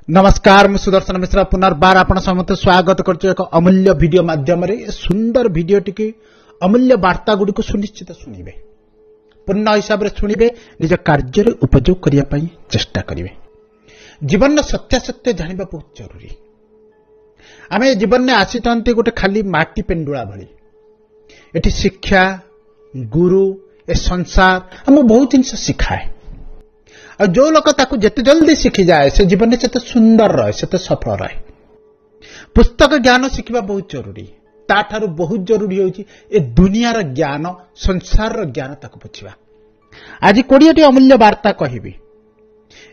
नमस्कार मु सुदर्शन मिश्रा पुनर्बार आपण समस्त स्वागत करछु एक अमूल्य वीडियो माध्यम रे सुंदर वीडियो टिके अमूल्य वार्ता गुडी को सुनिश्चित सुनिबे पूर्ण हिसाब रे सुनिबे निज कार्य रे उपयोग करिया पई चेष्टा करिवे। जीवन न सत्यासत्य जानिबा बहुत जरूरी। आमे जीवन ने आसीतंती गोटे खाली माटी पेंडुळा भली एठी शिक्षा गुरु ए संसार हम बहुत जिनस सिखाए और जो लोग ताकू जिते जल्दी शिखी जाए से जीवन में से सुंदर रहे से सफल रहे। पुस्तक ज्ञान शिखा बहुत जरूरी ताठारु बहुत जरूरी होची ए दुनियार ज्ञान संसार ज्ञान ताकू बुझिबा। आज 20टी अमूल्य वार्ता कहबी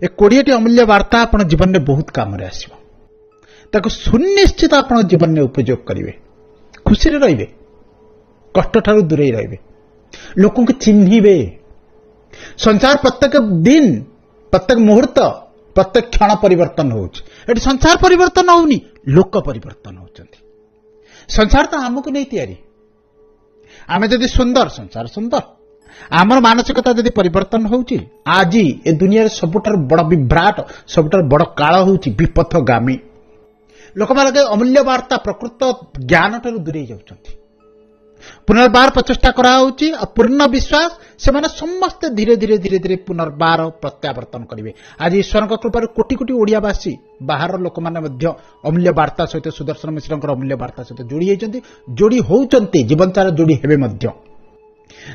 ए 20टी अमूल्य वार्ता आपण जीवन में बहुत काम रे आसीबो ताकू सुनिश्चित आपण जीवन में उपयोग करिवे खुशी रे रहिबे कष्ट ठारु दूरे रहिबे लोकों को चिन्हिबे। संसार प्रत्येक दिन प्रत्येक मुहूर्त प्रत्येक क्षण परिवर्तन होउछि संसार परिवर्तन होउनी लोक परिवर्तन होउछन्ति। संसार तो हमको नहीं तैयारी आमे जदि सुंदर संसार सुंदर आमर मानसिकता जदि परिवर्तन होउछि आज ए दुनिया सबुठार बड़ विभ्राट सबुठार बड़ काल होउछि विपथगामी लोक मानके अमूल्य वार्ता प्रकृत ज्ञान ठारू दूरे जाउछन्ति। पुनर्बार प्रचेषा कराउछि और पूर्ण विश्वास से माने समस्त धीरे धीरे धीरे धीरे पुनर्बार प्रत्यावर्तन करिवे। आज ईश्वर कृपा कोटि कोटि ओडियावासी बाहर लोक माने मध्य अमूल्य वार्ता सहित सुदर्शन मिश्र अमूल्य वार्ता सहित जोड़ी होइछन्ति जोड़ी होउछन्ति जीवन सारा जोड़ी हेबे मध्य।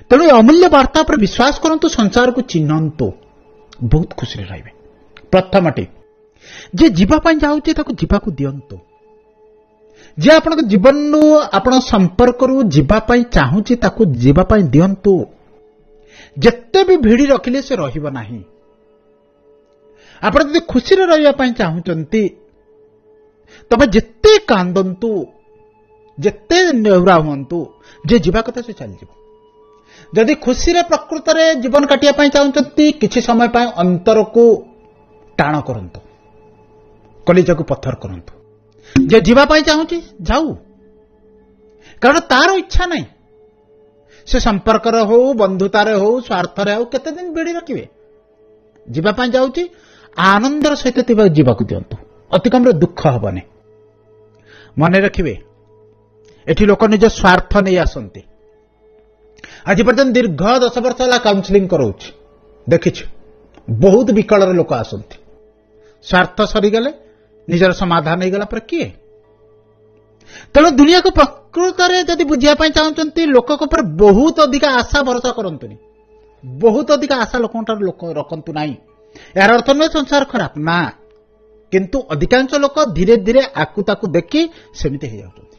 तेणु अमूल्य वार्ता पर विश्वास करंतु संसार को चिन्हंतु बहुत खुशी रे रहिबे। प्रथमटी जे जीवा पई जाउछि ताको जीवा को दियंतु जे आपन जीवन आपण संपर्क रु जीवा पई चाहूची ताको जीवा पई दियंतु। जत्ते भी भिड़ी रखिले से रहिबो नाही। आपण जदि खुशी रे रहिबा पई चाहूचंती तबे जत्ते कांदंतु जत्ते नेहुरा हुंतु जे जीवा कथा से चल जीवो। जदि खुशी रे प्रकृत रे जीवन काटिया पई चाहूचंती किछि समय पई अंतर को टाण करंतु कलिजा को पत्थर करंतु। जे जीवा पाई चाहूची जाऊ कारण तार इच्छा नहीं से संपर्क हो बंधुतार हो स्वार्थ हो केते दिन बेड़ी रखिए जीवा पाई जाऊची आनंदर सहित जीवा को दियंतु अति कम दुख हबने। मन रखिए एठी लोक निज स्वार्थ नहीं आसंती। आज पर्यंत दीर्घ 10 वर्ष है काउंसलिंग करोछि देखि बहुत विकल लोक आसंती स्वार्थ सरीगले निजर समाधान होगला पर किए। तेणु दुनिया को प्रकृत में जदि बुझापी चाहते लोक बहुत अधिक आशा भरोसा करतुनि बहुत अधिक आशा लोक रखतु ना। यार अर्थ नुहे संसार खराब ना किंतु अधिकांश लोक धीरे धीरे आकु ताकु देखी सेमिति हो जाउछन्ति।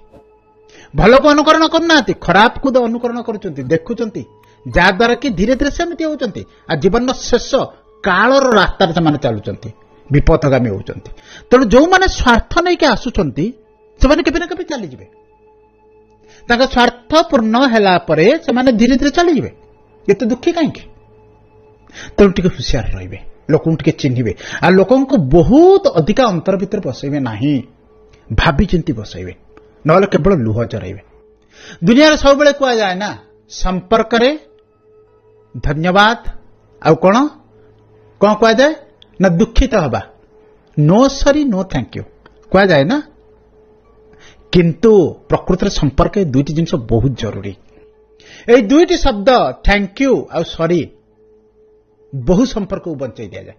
भल को अनुकरण करना खराब को अनुकरण करुछन्ति देखुछन्ति जहाद्वारा कि धीरे धीरे सेमिति होउछन्ति आ जीवन शेष कालर रास्तार से चलुछन्ति विपथगामी होउछन्ति। तेणु जो माने स्वार्थ नहीं के आसुछन्ति से माने केबे न केबे चली जिवे ताका स्वार्थ पूर्ण हैला परे से माने धीरे धीरे चली जिवे एते दुखी काहे के। तेणु टिके हुशियार रहिबे लोकन टिके चिन्हिबे आ लोकन को बहुत अधिक अंतर भीतर बसैबे नाही भाबी चिंती बसैबे नहले केवल लुह जराइबे। दुनिया रे सब बेले कुआ जाय ना संपर्क रे धन्यवाद आ कोन कोन कुआ जाय ना दुखित हवा no sorry no thank you कह जाए ना किंतु प्रकृत संपर्क दुईटी जिनस बहुत जरूरी। ए दुईटी शब्द थैंक यू और सॉरी बहु संपर्क को बंचाई दिया जाए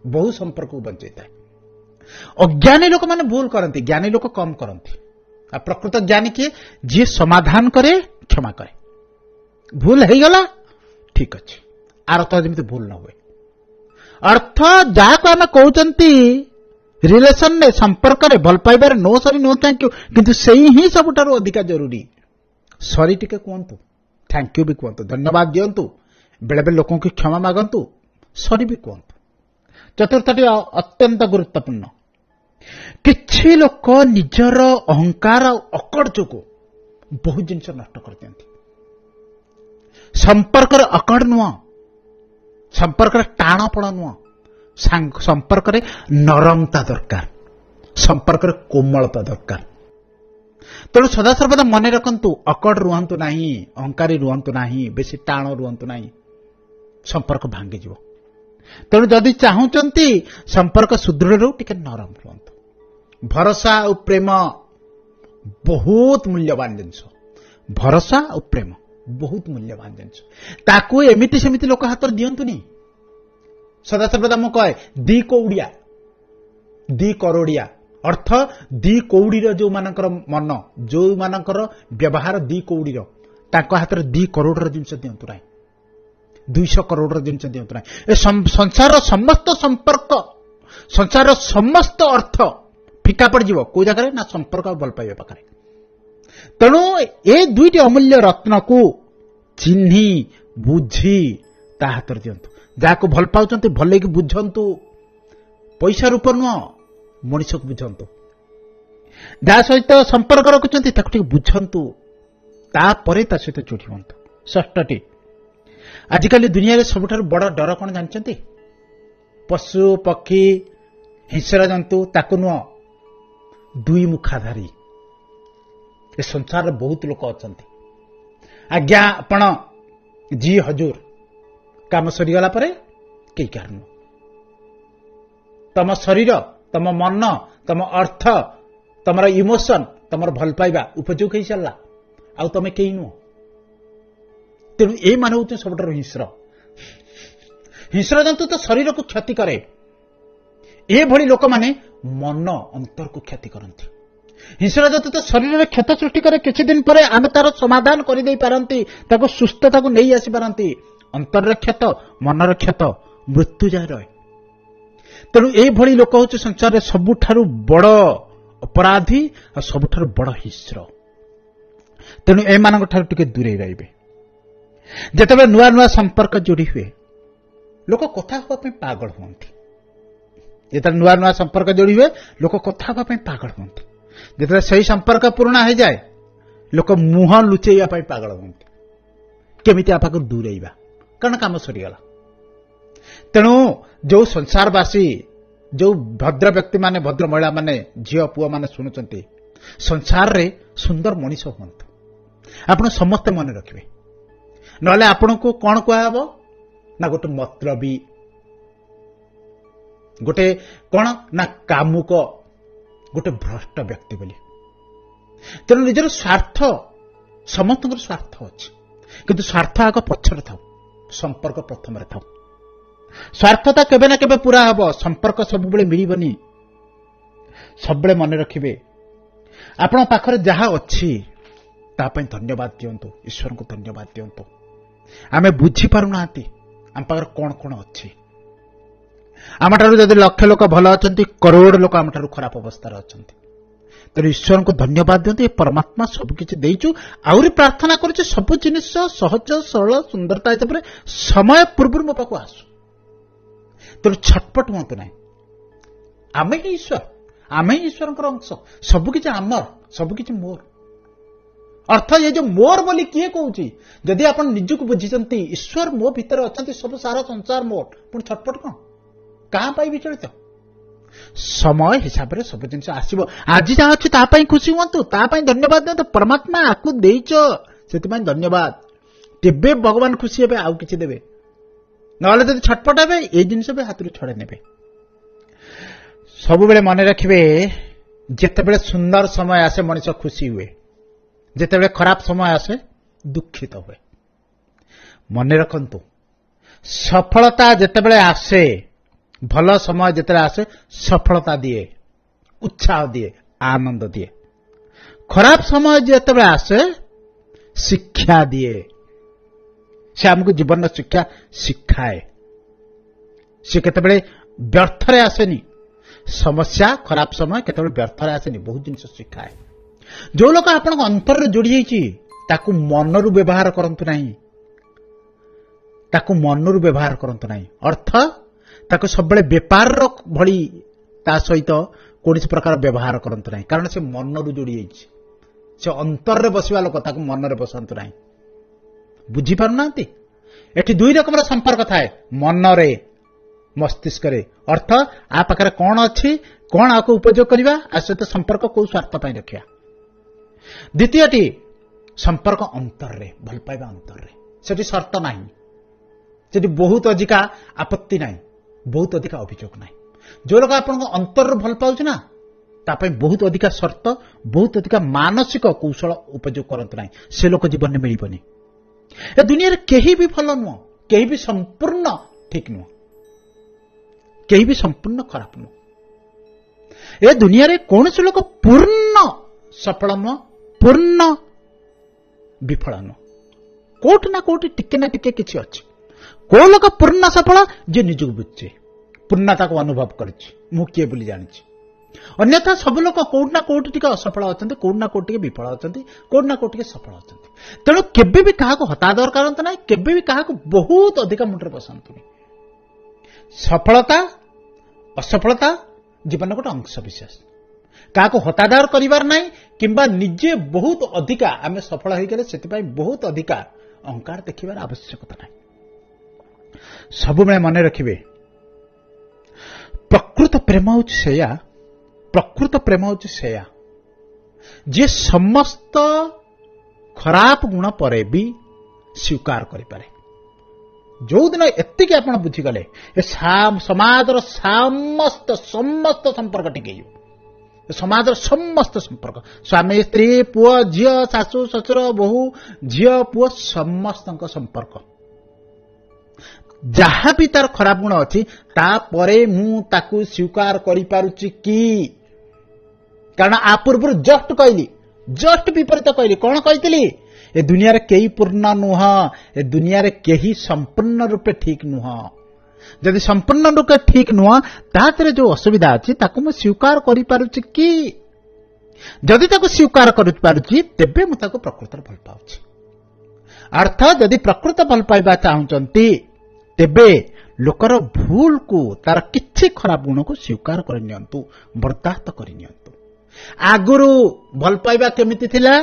बहु संपर्क को बंचाई था। अज्ञानी लोक माने भूल करती ज्ञानी लोक कम करती आ प्रकृत ज्ञानी किए जी समाधान करे क्षमा करे भूल हो गला ठीक अच्छे आर तो जमी भूल न हुए अर्थ जहाँ को आम कहते रिलेशन ने संपर्क रे भल पाइबार no sorry no thank you किंतु सही ही सबुठारु अधिक जरूरी। सॉरी टिके कहतु थैंक यू भी कहतु धन्यवाद दियंतु बेले बेले लोकों की क्षमा मागंतु सॉरी भी कहतु। चतुर्थटी अत्यंत गुरुत्वपूर्ण किछि लोक निजर अहंकार अकड़ जोगु बहुत जिनस नष्ट कर दियंती। संपर्क रे अकड़ नुह संपर्क टाणपण नुह संपर्क नरमता दरकार संपर्क कोमलता दरकार। तेणु सदा सर्वदा मन रखंतु अकड़ रुहंतु नाही अहंकारी रुहंतु नाही बेसी टाण रुहंतु नाही संपर्क भांगी जीव। ତେଣୁ ଯଦି ଚାହୁଁଛନ୍ତି ସମ୍ପର୍କ ସୁଦୃଢ଼ ଟିକେ ନରମ ରୁହନ୍ତୁ। ଭରସା ଆଉ ପ୍ରେମ ବହୁତ ମୂଲ୍ୟବାନ ଜିନିଷ। ଭରସା ଆଉ ପ୍ରେମ ବହୁତ ମୂଲ୍ୟବାନ ଜିନିଷ। ତାକୁ ଏମିତି ସେମିତି ଲୋକ ହାତରେ ଦିଅନ୍ତୁନି। ସଦାସର୍ବଦା ମୁଁ କହେ ଦି କଉଡ଼ିଆ ଦି କରୋଡ଼ିଆ, ଅର୍ଥ ଦି କଉଡ଼ିର ଯୋଉମାନଙ୍କର ମନ, ଯୋଉମାନଙ୍କର ବ୍ୟବହାର ଦି କଉଡ଼ିର, ତାଙ୍କ ହାତରେ 2 କରୋଡ଼ର ଜିନିଷ ଦିଅନ୍ତୁ ନାହିଁ, 200 କରୋଡ଼ର ଜିନିଷ ଦିଅନ୍ତୁ ନାହିଁ। ଏ ସଂସାରର ସମସ୍ତ ସମ୍ପର୍କ, ସଂସାରର ସମସ୍ତ ଅର୍ଥ ଫିକା ପଡ଼ିଯିବ କୋଉ ଜାଗାରେ ନା ସମ୍ପର୍କ ଆଉ ଭଲ ପାଇବା ପାଖରେ। ତେଣୁ ଏ 2ଟି ଅମୂଲ୍ୟ ରତ୍ନକୁ ଚିହ୍ନି ବୁଝି ତା ହାତରେ ଦିଅନ୍ତୁ। ଯାହାକୁ ଭଲ ପାଉଛନ୍ତି ଭଲକି ବୁଝନ୍ତୁ। ପଇସା ରୂପ ନୁହଁ, ମଣିଷକୁ ବୁଝନ୍ତୁ। ଯାହା ସହିତ ସମ୍ପର୍କ ରଖୁଛନ୍ତି ତାକୁ ଟିକେ ବୁଝନ୍ତୁ, ତାପରେ ତା ସହିତ ଯୋଡ଼ି ହୁଅନ୍ତୁ। ଷଷ୍ଠଟି, ଆଜିକାଲି ଦୁନିଆରେ ସବୁଠାରୁ ବଡ଼ ଡର କଣ ଜାଣିଛନ୍ତି? ପଶୁ ପକ୍ଷୀ ହିଂସ୍ର ଜନ୍ତୁ ତାକୁ ନୁହଁ, 2 ମୁଖାଧାରୀ। ଏ ସଂସାରରେ ବହୁତ ଲୋକ ଅଛନ୍ତି। ଆଜ୍ଞା ଆପଣ ଜି ହଜୁର, କାମ ସରିଗଲା ପରେ କେହି କାହାର ନୁହଁ। ତମ ଶରୀର, ତମ ମନ, ତମ ଅର୍ଥ, ତମର ଇମୋସନ, ତମର ଭଲ ପାଇବା ଉପଯୋଗ ହେଇସାରିଲା, ଆଉ ତମେ କେହି ନୁହଁ। ତେଣୁ ଏଇମାନେ ହେଉଛନ୍ତି ସବୁଠାରୁ ହିଂସ୍ର। ହିଂସ୍ର ଜନ୍ତୁ ତ ଶରୀରକୁ କ୍ଷତି କରେ, ଏଭଳି ଲୋକମାନେ ମନ ଅନ୍ତରକୁ କ୍ଷତି କରନ୍ତି। ହିଂସ୍ର ଜନ୍ତୁ ତ ଶରୀରରେ କ୍ଷତ ସୃଷ୍ଟି କରେ, କିଛି ଦିନ ପରେ ଆମେ ତାର ସମାଧାନ କରିଦେଇ ପାରନ୍ତି, ତାକୁ ସୁସ୍ଥତାକୁ ନେଇ ଆସିପାରନ୍ତି। ଅନ୍ତରରେ କ୍ଷତ, ମନର କ୍ଷତ ମୃତ୍ୟୁ ଯାଏ ରହେ। ତେଣୁ ଏଇଭଳି ଲୋକ ହେଉଛି ସଂସାରରେ ସବୁଠାରୁ ବଡ଼ ଅପରାଧୀ ଆଉ ସବୁଠାରୁ ବଡ଼ ହିଂସ୍ର। ତେଣୁ ଏମାନଙ୍କ ଠାରୁ ଟିକେ ଦୂରେଇ ରହିବେ। ଯେତେବେଳେ ନୂଆ ନୂଆ ସମ୍ପର୍କ ଯୋଡ଼ି ହୁଏ, ଲୋକ କଥା ହେବା ପାଇଁ ପାଗଳ ହୁଅନ୍ତି। ଯେତେବେଳେ ନୂଆ ନୂଆ ସମ୍ପର୍କ ଯୋଡ଼ି ହୁଏ, ଲୋକ କଥା ହେବା ପାଇଁ ପାଗଳ ହୁଅନ୍ତି। ଯେତେବେଳେ ସେହି ସମ୍ପର୍କ ପୁରୁଣା ହେଇଯାଏ, ଲୋକ ମୁହଁ ଲୁଚେଇବା ପାଇଁ ପାଗଳ ହୁଅନ୍ତି। କେମିତି ଆ ପାଖରୁ ଦୂରେଇବା, କାରଣ କାମ ସରିଗଲା। ତେଣୁ ଯୋଉ ସଂସାରବାସୀ, ଯୋଉ ଭଦ୍ର ବ୍ୟକ୍ତିମାନେ, ଭଦ୍ର ମହିଳାମାନେ, ଝିଅ ପୁଅମାନେ ଶୁଣୁଛନ୍ତି, ସଂସାରରେ ସୁନ୍ଦର ମଣିଷ ହୁଅନ୍ତୁ। ଆପଣ ସମସ୍ତେ ମନେ ରଖିବେ। ନହେଲେ ଆପଣଙ୍କୁ କଣ କୁହାହେବ ନା ଗୋଟେ ମତଲବୀ, ଗୋଟେ କଣ ନା କାମୁକ, ଗୋଟେ ଭ୍ରଷ୍ଟ ବ୍ୟକ୍ତି ବୋଲି। ତେଣୁ ନିଜର ସ୍ୱାର୍ଥ, ସମସ୍ତଙ୍କର ସ୍ୱାର୍ଥ ଅଛି, କିନ୍ତୁ ସ୍ୱାର୍ଥ ଆଗ ପଛରେ ଥାଉ, ସମ୍ପର୍କ ପ୍ରଥମରେ ଥାଉ। ସ୍ୱାର୍ଥତା କେବେ ନା କେବେ ପୁରା ହେବ, ସମ୍ପର୍କ ସବୁବେଳେ ମିଳିବନି। ସବୁବେଳେ ମନେ ରଖିବେ, ଆପଣଙ୍କ ପାଖରେ ଯାହା ଅଛି ତା ପାଇଁ ଧନ୍ୟବାଦ ଦିଅନ୍ତୁ, ଈଶ୍ୱରଙ୍କୁ ଧନ୍ୟବାଦ ଦିଅନ୍ତୁ। ଆମେ ବୁଝିପାରୁନାହାନ୍ତି ଆମ ପାଖରେ କଣ କଣ ଅଛି। ଆମଠାରୁ ଯଦି ଲକ୍ଷ ଲୋକ ଭଲ ଅଛନ୍ତି, କରୋଡ଼ ଲୋକ ଆମଠାରୁ ଖରାପ ଅବସ୍ଥାରେ ଅଛନ୍ତି। ତେଣୁ ଈଶ୍ୱରଙ୍କୁ ଧନ୍ୟବାଦ ଦିଅନ୍ତୁ, ଏ ପରମାତ୍ମା ସବୁକିଛି ଦେଇଛୁ। ଆହୁରି ପ୍ରାର୍ଥନା କରୁଛି ସବୁ ଜିନିଷ ସହଜ ସରଳ ସୁନ୍ଦରତା ହିସାବରେ ସମୟ ପୂର୍ବରୁ ମୋ ପାଖକୁ ଆସୁ। ତେଣୁ ଛଟପଟ ହୁଅନ୍ତୁ ନାହିଁ। ଆମେ ହିଁ ଈଶ୍ୱର, ଆମେ ହିଁ ଈଶ୍ୱରଙ୍କର ଅଂଶ। ସବୁକିଛି ଆମର, ସବୁକିଛି ମୋର। ଅର୍ଥ ଏ ଯୋଉ ମୋର ବୋଲି କିଏ କହୁଛି? ଯଦି ଆପଣ ନିଜକୁ ବୁଝିଛନ୍ତି ଈଶ୍ୱର ମୋ ଭିତରେ ଅଛନ୍ତି, ସବୁ ସାରା ସଂସାର ମୋର, ପୁଣି ଛଟପଟ କଣ? କାହା ପାଇଁ ବିଚଳିତ? ସମୟ ହିସାବରେ ସବୁ ଜିନିଷ ଆସିବ। ଆଜି ଯାହା ଅଛି ତା ପାଇଁ ଖୁସି ହୁଅନ୍ତୁ, ତା ପାଇଁ ଧନ୍ୟବାଦ ଦିଅନ୍ତୁ। ପରମାତ୍ମା ଆକୁ ଦେଇଛ, ସେଥିପାଇଁ ଧନ୍ୟବାଦ। ତେବେ ଭଗବାନ ଖୁସି ହେବେ, ଆଉ କିଛି ଦେବେ। ନହେଲେ ଯଦି ଛଟପଟ ହେବେ, ଏଇ ଜିନିଷ ବି ହାତରୁ ଛଡେଇ ନେବେ। ସବୁବେଳେ ମନେ ରଖିବେ, ଯେତେବେଳେ ସୁନ୍ଦର ସମୟ ଆସେ ମଣିଷ ଖୁସି ହୁଏ, ଯେତେବେଳେ ଖରାପ ସମୟ ଆସେ ଦୁଃଖିତ ହୁଏ। ମନେ ରଖନ୍ତୁ, ସଫଳତା ଯେତେବେଳେ ଆସେ, ଭଲ ସମୟ ଯେତେବେଳେ ଆସେ, ସଫଳତା ଦିଏ, ଉତ୍ସାହ ଦିଏ, ଆନନ୍ଦ ଦିଏ। ଖରାପ ସମୟ ଯେତେବେଳେ ଆସେ, ଶିକ୍ଷା ଦିଏ। ସେ ଆମକୁ ଜୀବନର ଶିକ୍ଷା ଶିଖାଏ। ସେ କେତେବେଳେ ବ୍ୟର୍ଥରେ ଆସେନି। ସମସ୍ୟା, ଖରାପ ସମୟ କେତେବେଳେ ବ୍ୟର୍ଥରେ ଆସେନି, ବହୁତ ଜିନିଷ ଶିଖାଏ। ଯୋଉ ଲୋକ ଆପଣଙ୍କ ଅନ୍ତରରେ ଯୋଡ଼ି ଯାଇଛି, ତାକୁ ମନରୁ ବ୍ୟବହାର କରନ୍ତୁ ନାହିଁ। ତାକୁ ମନରୁ ବ୍ୟବହାର କରନ୍ତୁ ନାହିଁ। ଅର୍ଥ, ତାକୁ ସବୁବେଳେ ବେପାରର ଭଳି ତା ସହିତ କୌଣସି ପ୍ରକାର ବ୍ୟବହାର କରନ୍ତୁ ନାହିଁ, କାରଣ ସେ ମନରୁ ଯୋଡ଼ି ଯାଇଛି। ସେ ଅନ୍ତରରେ ବସିବା ଲୋକ, ତାକୁ ମନରେ ବସାନ୍ତୁ ନାହିଁ। ବୁଝିପାରୁନାହାନ୍ତି? ଏଠି 2 ରକମର ସମ୍ପର୍କ ଥାଏ, ମନରେ, ମସ୍ତିଷ୍କରେ। ଅର୍ଥ, ଆ ପାଖରେ କଣ ଅଛି, କଣ ଆକୁ ଉପଯୋଗ କରିବା, ଆ ସହିତ ସମ୍ପର୍କ କୋଉ ସ୍ୱାର୍ଥ ପାଇଁ ରଖିବା। ଦ୍ୱିତୀୟଟି ସମ୍ପର୍କ ଅନ୍ତରରେ, ଭଲ ପାଇବା ଅନ୍ତରରେ। ସେଠି ସର୍ତ୍ତ ନାହିଁ, ସେଠି ବହୁତ ଅଧିକା ଆପତ୍ତି ନାହିଁ। बहुत अधिक अभियोग ना जो लोग आप अंतर भल पाऊँ ना ताप बहुत अधिक शर्त बहुत अधिक मानसिक कौशल उपयोग करते ना से लोक जीवन में मिलबनी ए दुनिया रे केही भी भल नुह केही भी संपूर्ण ठीक नुह केही भी संपूर्ण खराब नुह ए दुनिया रे कौन से लोक पूर्ण सफल नुह पूर्ण विफल नुह कोट ना टिके किसी अच्छे को लोक पूर्ण सफल जे निजक बुझे पूर्णता को अनुभव करिछि मु किए बोली जानिछि अन्यथा सब लोक कोट ना टिके असफल अछंती कोट ना विफल अछंती कोट ना सफल अछंती तेणु केबे भी काहाको हतादर करंत नाही केबे भी काहाको बहुत अधिक मुंडरे बसंतुनी सफलता असफलता जीवन गोटे अंश विशेष काहाको हतादर करिवार नाही किंबा निजे बहुत अधिका आमे सफल होई गेले सेति पई बहुत अधिका अहंकार देखिबार आवश्यकता नाही सब में मन रखिबे प्रकृत प्रेम होछि सेया जे समस्त खराब गुण पर भी स्वीकार करिपारे जो दिन एति आपण बुझीगले समाजर समस्त संपर्क टिके समाजर समस्त संपर्क स्वामी स्त्री पुआ झियो सासू ससुर बहु झियो पुआ समस्त संपर्क जहा भी तार खराब गुण अच्छी तापरे मु ताकू स्वीकार करि पारुची कि कारण आ पूर्व जस्ट कहली जस्ट विपरीत कहली कौन कही ए दुनिया रे केही पूर्ण नुह ए दुनिया रे केही संपूर्ण रूपे ठीक नुह जदि संपूर्ण रूपे ठीक नुह तातरे जो असुविधा अछि ताकू मु स्वीकार करि पारुची कि जदि ताकू स्वीकार करि पारुची तेबे मु ताकू प्रकृत भल पाउची अर्थ जदि प्रकृत भल पाइबा चाहउचंती तेबे लोकर भूल को तार किछि खराब गुण को स्वीकार कर नियंतु बर्दाश्त कर नियंतु आगुरु भल पाइबा केमिति थिला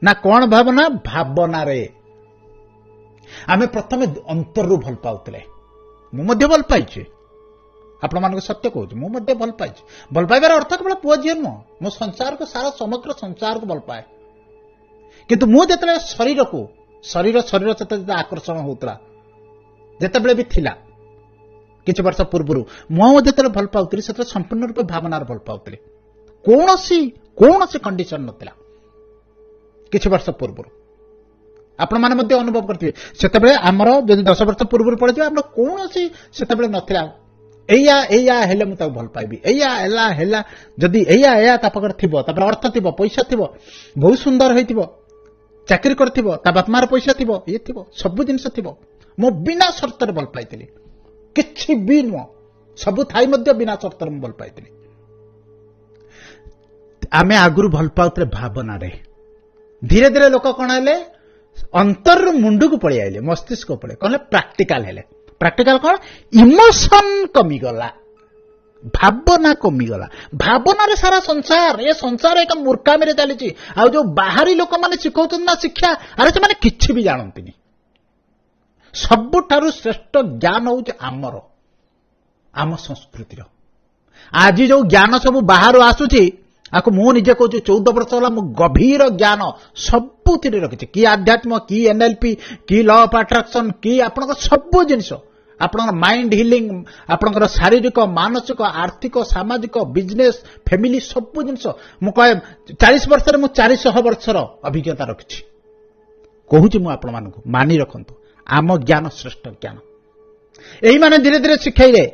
ना कौन भावना भावना रे आमे प्रथमे अंतरु भल पाउतले मु मध्य भल पाइछि आपण मान सत्य कहूँ मु मध्य भल पाइछि भल पाइबार अर्थ केवल पुआ झियो नुह मो संसार को सारा समग्र संसार को भल पाए किंतु मु जतले शरीर सहित आकर्षण होतला जेतेबेले भी थिला किछि वर्ष पूर्व मु जेतेबेले भल पाउतली सेते संपूर्ण रूप भावनार भल पाउतली कौनसी कंडीशन नथिला किछि वर्ष पूर्व आपण माने मध्य अनुभव करथिबे सेतेबेले हमर जदि 10 वर्ष पूर्व पड़े हमर कौनसी सेतेबेले नथिला एया हेले मु ताको भल पाइबी एया जदि एया ता पकड़ थिबो तापर अर्थ थिबो पैसा थिबो बहुत सुंदर होइथिबो चाकरी करथिबो ता बापमार पैसा थिबो ये थिबो सब जिंस थिबो मो बिना शर्त भल पाई किछि भी नुह सबु थाई मध्य बिना शर्त भल पाई आमे आगुरु भल पाउतले भावना रे धीरे धीरे लोक कौन हेले अंतर मुंडू को पड़े आइले मस्तिष्क पड़े कहले प्रैक्टिकल हेले प्रैक्टिकल कौन इमोशन कमी गला भावना कमी गला भावना रे सारा संसार ये संसार एक मूर्खामी रे चली आ जो बाहरी लोक माने शिखौछन ना शिक्षा अरे से माने किछि भी जानंतिनी सबुठारु श्रेष्ठ ज्ञान हूँ आमर आम संस्कृतिर आज जो ज्ञान सब बाहर आसुची आपको मु निजे कहूँ 14 वर्ष है मु गभीर ज्ञान सबुति रखी कि आध्यात्म कि एनएलपी कि लॉ ऑफ अट्रैक्शन कि आपण सब जिनिस आपण माइंड हिलिंग आपण शारीरिक मानसिक आर्थिक सामाजिक बिजनेस फैमिली सब जिनिस मु कहे 40 वर्ष मु 400 वर्षर अभिज्ञता रखी कहूँ मु आपण मानक मानि रखंतु आम ज्ञान श्रेष्ठ ज्ञान यही माने धीरे धीरे शिखाइले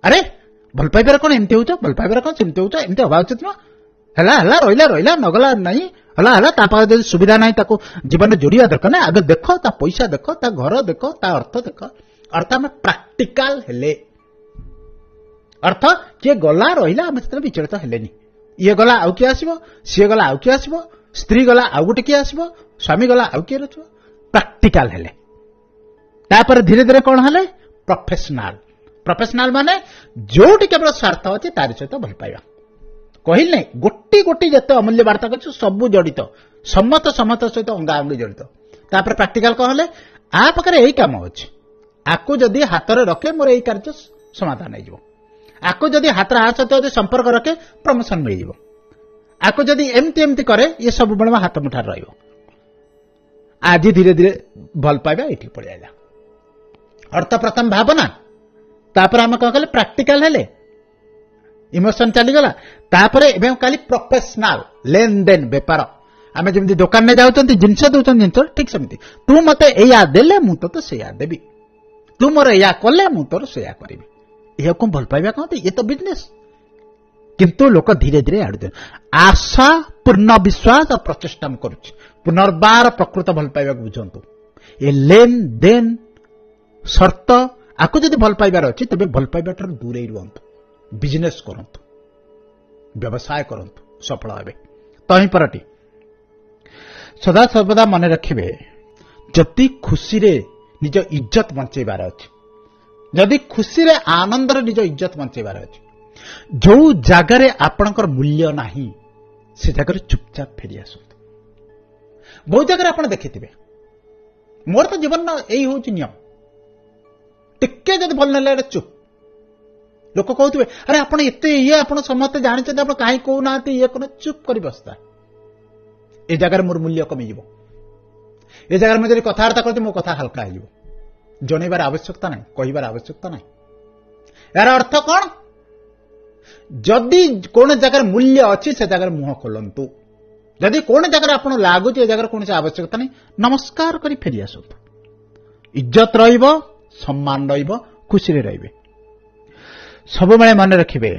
अरे भल पाइबार कौन एमती हो भल पाइबार कौन सेमती हो एमती हवा उचित नुह हला रहा नगला नहीं हला तापाखे जब सुविधा ना ताको जीवन में जोड़ा दरकार ना आगे देख ता पैसा देख ता घर देख ता अर्थ देख अर्थ आम प्रैक्टिकल हेले अर्थ किए गला रहा आम से विचलित हेलेनी ये गला आउ किए आसो सी गला आउ किए आसो स्त्री गला आउ गोटे किए आसो स्वामी गला आउ किए रह प्रैक्टिकल हेले तापर धीरे धीरे कौन हेले प्रोफेशनल माने जोटी केवल स्वार्थ अच्छे तारी सहित भल पाइबा कहल नहीं गोटी गोटी जिते अमूल्य वार्ता कर सबू जड़ित समस्त सहित अंगा अंगी जड़ित तापर प्रैक्टिकल कौन हेले आ पाखे यही काम अच्छे आपको जदि हाथ में रखे मोर यही कार्य समाधान हो आपको जदि हाथ सहित संपर्क रखे प्रमोशन मिल जाव आपको जदि एमती करे ये सब बेले हाथ मुठार आज धीरे धीरे भल पाइबा ये पड़ जाए अर्थ प्रथम भावना तापर आम कौन कले प्राक्टिकल हेले इमोशन चलीगला तापर एवं काली प्रोफेशनल लेन देन बेपार आम जमी दुकान में जाऊँ जिनस दौरान जिन ठीक सेमती तू मत या देले मु तो या देवी तू मोर या कले मु तोर से करी यह कौन भल पाइबा कहते ये तो बिजनेस किंतु लोक धीरे धीरे आड़ आशा पूर्ण विश्वास और प्रचेषा कर पुनर्बार प्रकृत भल पाइबा बुझंतु ये लेन देन शर्त आपको जब भल पाइबार अच्छी तेज भल पाइबा दूर रुहतु बिजनेस करंतु व्यवसाय करंतु सफल हे तही परटी सदा सर्वदा मन रखिए जदि खुशी रे निज इज्जत बंचेबार अच्छी जदि खुशी रे आनंदर निज इज्जत बंचेबार अच्छी जो जगार आपणकर मूल्य नाही से जगह चुपचाप फेरी आसतु बहुत जगह आप देखिथे मोर तो जीवन यही हूँ नियम टिके जब भल ना चुप लोक कहते अरे आप ये आप समस्त जानते आप कहीं कहना ये कौन चुप कर बसता ए जगार मोर मूल्य कमी ए जगार मुझे कथबार्ता करते मो कथा हल्का हो जनइबार आवश्यकता ना कहबार आवश्यकता ना यार अर्थ कौन जदि कौन जगार मूल्य अच्छी से जगार मुह खोलतु जदि कौन जगार आप लगुच ए जगार कौन आवश्यकता नहीं नमस्कार कर फेरी आसतु इज्जत सम्मान खुशी रे सब मन रखिए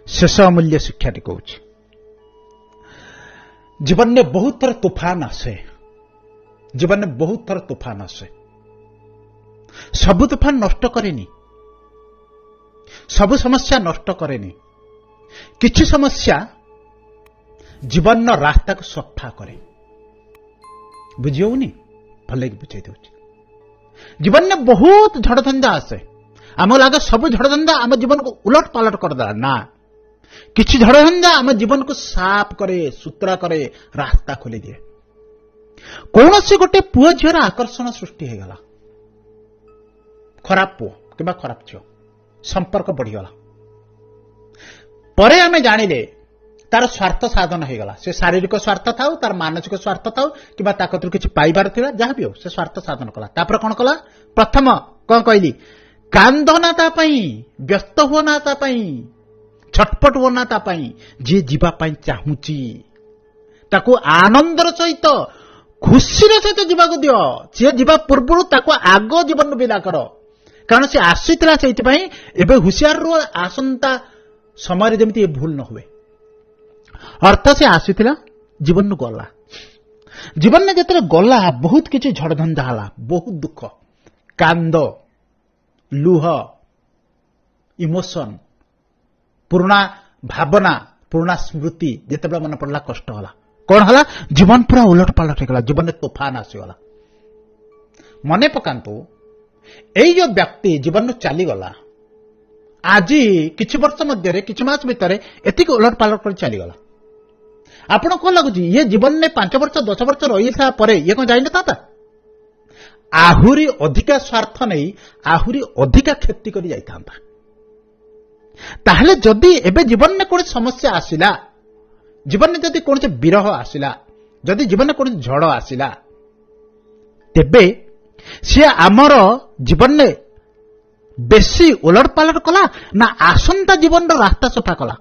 शेष अमूल्य शिक्षा टी कहूँ जीवन में बहुत थर तूफान आसे जीवन में बहुत थर तूफान आसे सबु तूफान नष्ट करेनी सबु समस्या नष्ट करेनी किछि समस्या जीवन रास्ता को सफा करे बुझी भल बुझे दे जीवन में बहुत झड़झंझा आसे आम लगे सब झड़झंझा आम जीवन को उलट पालट करदा ना किछि झड़झंझा आम जीवन को साफ करे सुतरा करे रास्ता खोली दिए कौन से गोटे पुओ झीर आकर्षण सृष्टि हो गला खराब पुओ कि खराब झील संपर्क बढ़ीगला परे आमे जानिले तार स्वार्थ साधन हो गला से शारीरिक स्वार्थ था तार मानसिक स्वार्थ था कि किसी पाइबार था जहाँ भी हो से स्वार्थ साधन कला तापर कौन कला प्रथम कौन कहली कांदना तापाई व्यस्त हुआ तापाई छटपट हुआ तापाई जी जीवापाई चाहूची ताकू आनंदर सहित खुशी सहित जीवा दियो सी जीवा पूर्व ताकू आग जीवन विदा कर कारण सी आसीला से हुशियार रू आसंता समय जमी भूल न हुए अर्थ से आसीला जीवन गला जीवन में जिते गला बहुत किसी झड़झंझा है बहुत दुख कांद लुह इमोशन पुराना भावना पुराना स्मृति जिते मन पड़ा कष्ट है कौन है जीवन पूरा उलट पालट होगा जीवन में तूफान आसीगला मन पकांतु यही जो व्यक्ति जीवन चलीगला आज किछि वर्ष मध्य किछि मास भितर एतिक उलट पालट कर चलीगला आपण कौन लगुच ये जीवन में 5 वर्ष 10 वर्ष रही सारा ये कौन जाइन था आहुरी अधिका स्वार्थ नहीं आहुरी अधिका क्षति कर ताहले जदि एबे जीवन में कौन समस्या आसिला जीवन में जदि कौन विरह आसिला जदि जीवन में कौन झड़ आसिला तेबे सी आमर जीवन में बेसी उलट पालट कला ना आसंता जीवन रास्ता सफा कला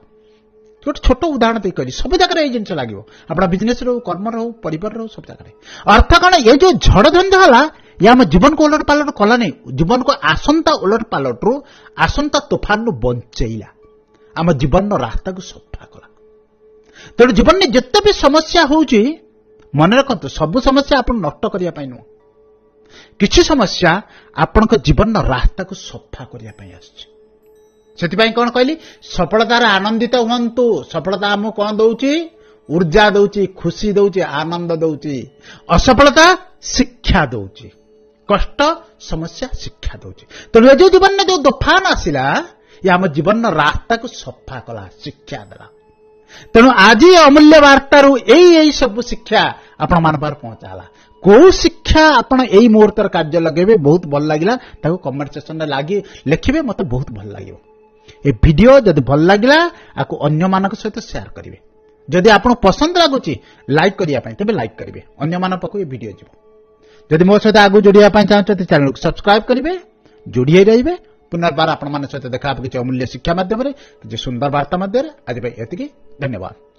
गोटे छोट उदाहरण देकर सब जगह ये जिन लगे अपना बिजनेस रो कर्म रो परिवार रो सब जगह अर्थ कौन ये जो झड़झंझा है ये आम जीवन को उलट पालट कला नहीं जीवन को आसंता उलट पालट रू आसंता तूफान रू बंचेला आम जीवन रास्ता को सफा कला तेणु जीवन में जिते भी समस्या होउची मन रखु सबु समस्या आप नष्ट करने नुह किछि समस्या आपण जीवन रास्ता को सफा करने से कौन कहली सफलतार आनंदित हुंतु सफलता आमको कौन दौची ऊर्जा दौची खुशी दौची आनंद दौची असफलता शिक्षा दौची कष्ट समस्या शिक्षा दौची तो जो जीवन में जो तूफान आसिला ये आम जीवन रास्ता को सफा कला शिक्षा देला तेणु आज अमूल्य वार्तारू यही सब शिक्षा आपण मान पार पहुंचाला कौ शिक्षा आपण यही मुहूर्तर कार्य लगे बहुत भल लगे कमेंट सेक्शन में लगी लिखे मत बहुत भल लगे ए वीडियो जदि भल लगे आपको अन्य मान सहित शेयर करेंगे जदि आपको पसंद लगुच लाइक करने तेज लाइक करेंगे अन्य मान पाक वीडियो जीव जदि मो सहित आगु जोड़ाई चाहते चैनल को सब्सक्राइब करेंगे जोड़ी रहिए पुनर्बार आपण मान सहित देखा किसी अमूल्य शिक्षा माध्यम किसी सुंदर वार्ता मध्य आज एति धन्यवाद।